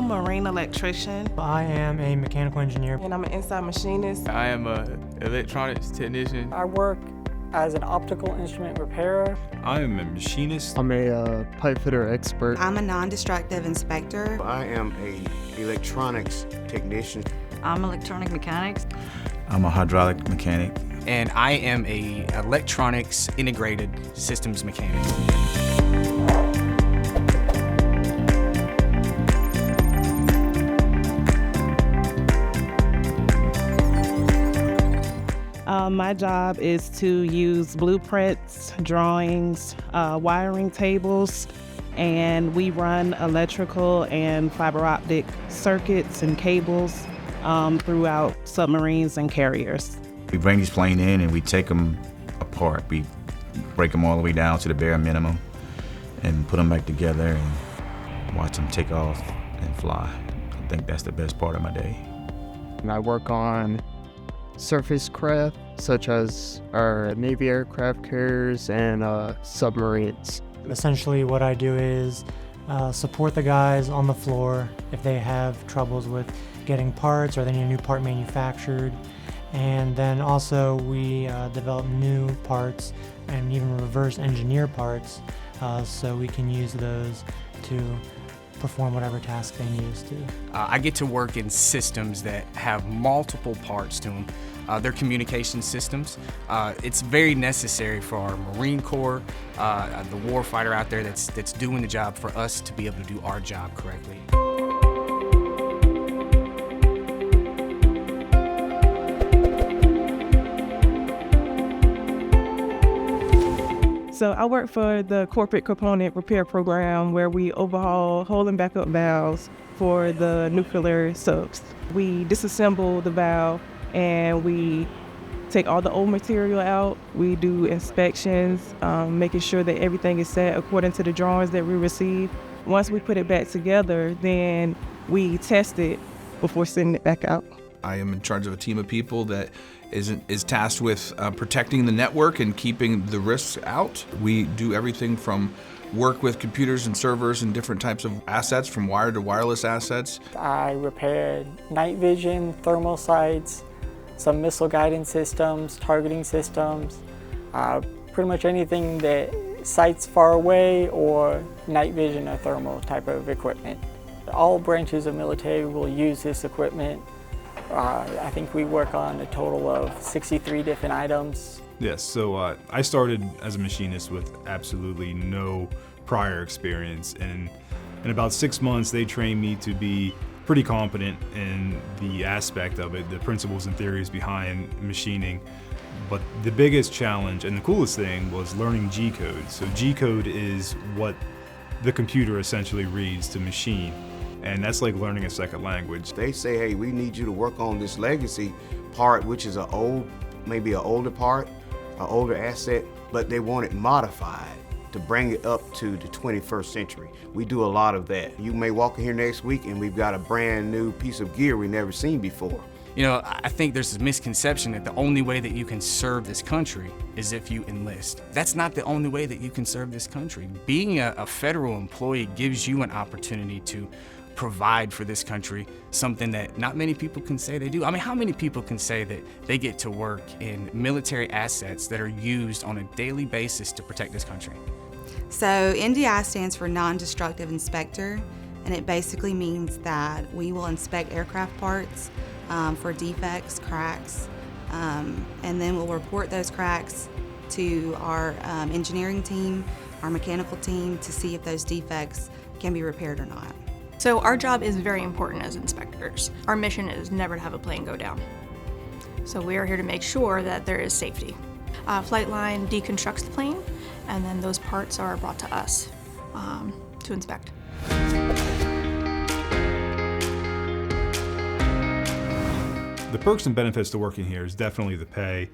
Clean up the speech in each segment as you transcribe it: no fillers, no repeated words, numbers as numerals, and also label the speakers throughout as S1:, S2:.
S1: marine electrician.
S2: I am a mechanical engineer.
S3: And I'm an inside machinist.
S4: I am an electronics technician.
S3: I work as an optical instrument repairer.
S5: I am a machinist.
S6: I'm a pipe fitter expert.
S7: I'm a non-destructive inspector.
S8: I am a electronics technician.
S9: I'm electronic mechanics.
S10: I'm a hydraulic mechanic.
S11: And I am a electronics integrated systems mechanic.
S1: My job is to use blueprints, drawings, wiring tables, and we run electrical and fiber optic circuits and cables throughout submarines and carriers.
S10: We bring these planes in and we take them apart. We break them all the way down to the bare minimum and put them back together and watch them take off and fly. I think that's the best part of my day.
S6: And I work on surface craft, such as our Navy aircraft carriers and submarines.
S2: Essentially what I do is support the guys on the floor if they have troubles with getting parts or they need a new part manufactured. And then also we develop new parts and even reverse engineer parts so we can use those to perform whatever task they need us to.
S11: I get to work in systems that have multiple parts to them. They're communication systems. It's very necessary for our Marine Corps, the warfighter out there that's doing the job, for us to be able to do our job correctly.
S3: So I work for the corporate component repair program where we overhaul hold and backup valves for the nuclear subs. We disassemble the valve and we take all the old material out. We do inspections, making sure that everything is set according to the drawings that we receive. Once we put it back together, then we test it before sending it back out.
S5: I am in charge of a team of people that is tasked with protecting the network and keeping the risks out. We do everything from work with computers and servers and different types of assets, from wired to wireless assets.
S3: I repaired night vision, thermal sights, some missile guidance systems, targeting systems, pretty much anything that sights far away or night vision or thermal type of equipment. All branches of military will use this equipment. I think we work on a total of 63 different items.
S5: Yes, so I started as a machinist with absolutely no prior experience, and in about 6 months they trained me to be pretty competent in the aspect of it, the principles and theories behind machining. But the biggest challenge and the coolest thing was learning G-code. So G-code is what the computer essentially reads to machine. And that's like learning a second language.
S8: They say, hey, we need you to work on this legacy part, which is maybe an older part, an older asset, but they want it modified to bring it up to the 21st century. We do a lot of that. You may walk in here next week and we've got a brand new piece of gear we've never seen before.
S11: You know, I think there's this misconception that the only way that you can serve this country is if you enlist. That's not the only way that you can serve this country. Being a federal employee gives you an opportunity to provide for this country, something that not many people can say they do. I mean, how many people can say that they get to work in military assets that are used on a daily basis to protect this country?
S7: So NDI stands for non-destructive inspector, and it basically means that we will inspect aircraft parts for defects, cracks, and then we'll report those cracks to our engineering team, our mechanical team, to see if those defects can be repaired or not.
S12: So our job is very important as inspectors. Our mission is never to have a plane go down. So we are here to make sure that there is safety. Flight line deconstructs the plane, and then those parts are brought to us to inspect.
S5: The perks and benefits to working here is definitely the pay,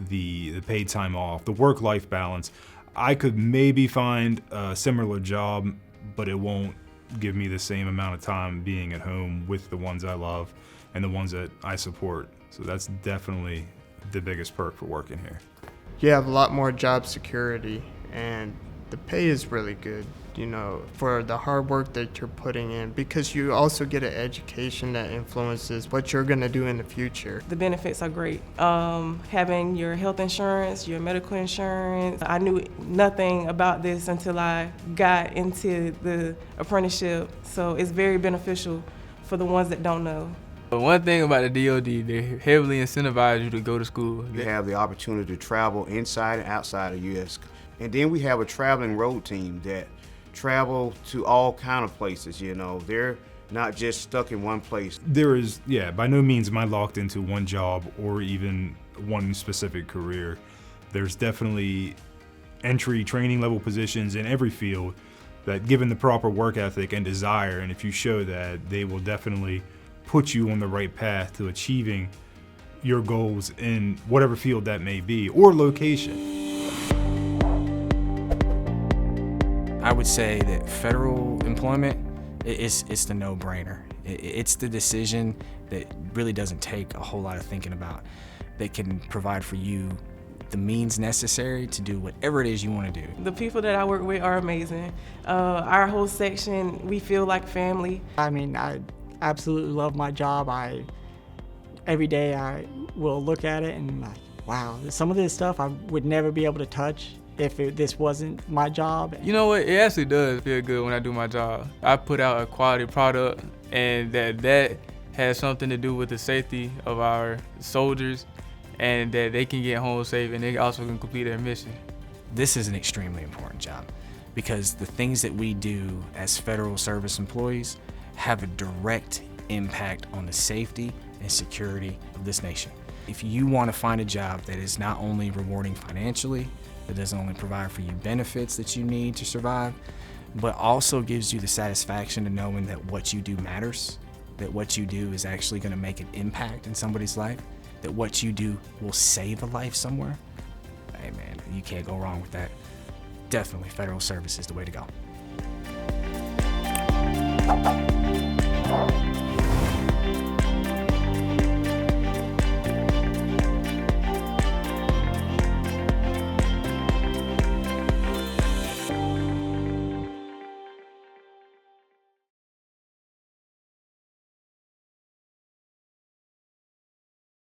S5: the paid time off, the work-life balance. I could maybe find a similar job, but it won't give me the same amount of time being at home with the ones I love and the ones that I support. So that's definitely the biggest perk for working here.
S6: You have a lot more job security, and The pay is really good, for the hard work that you're putting in, because you also get an education that influences what you're going to do in the future.
S3: The benefits are great. Having your health insurance, your medical insurance. I knew nothing about this until I got into the apprenticeship, so it's very beneficial for the ones that don't know.
S4: But one thing about the DoD, they heavily incentivize you to go to school.
S8: You have the opportunity to travel inside and outside of U.S. And then we have a traveling road team that travel to all kind of places, They're not just stuck in one place.
S5: There is, by no means am I locked into one job or even one specific career. There's definitely entry training level positions in every field that, given the proper work ethic and desire, and if you show that, they will definitely put you on the right path to achieving your goals in whatever field that may be or location.
S11: I would say that federal employment it's the no-brainer. It's the decision that really doesn't take a whole lot of thinking about, that can provide for you the means necessary to do whatever it is you want to do.
S3: The people that I work with are amazing. Our whole section, we feel like family.
S13: I mean, I absolutely love my job. Every day I will look at it and I'm like, wow, some of this stuff I would never be able to touch if this wasn't my job.
S4: You know what? It actually does feel good when I do my job. I put out a quality product, and that has something to do with the safety of our soldiers, and that they can get home safe and they also can complete their mission.
S11: This is an extremely important job because the things that we do as federal service employees have a direct impact on the safety and security of this nation. If you want to find a job that is not only rewarding financially, that doesn't only provide for you benefits that you need to survive, but also gives you the satisfaction of knowing that what you do matters, that what you do is actually going to make an impact in somebody's life, that what you do will save a life somewhere, hey man, you can't go wrong with that. Definitely federal service is the way to go.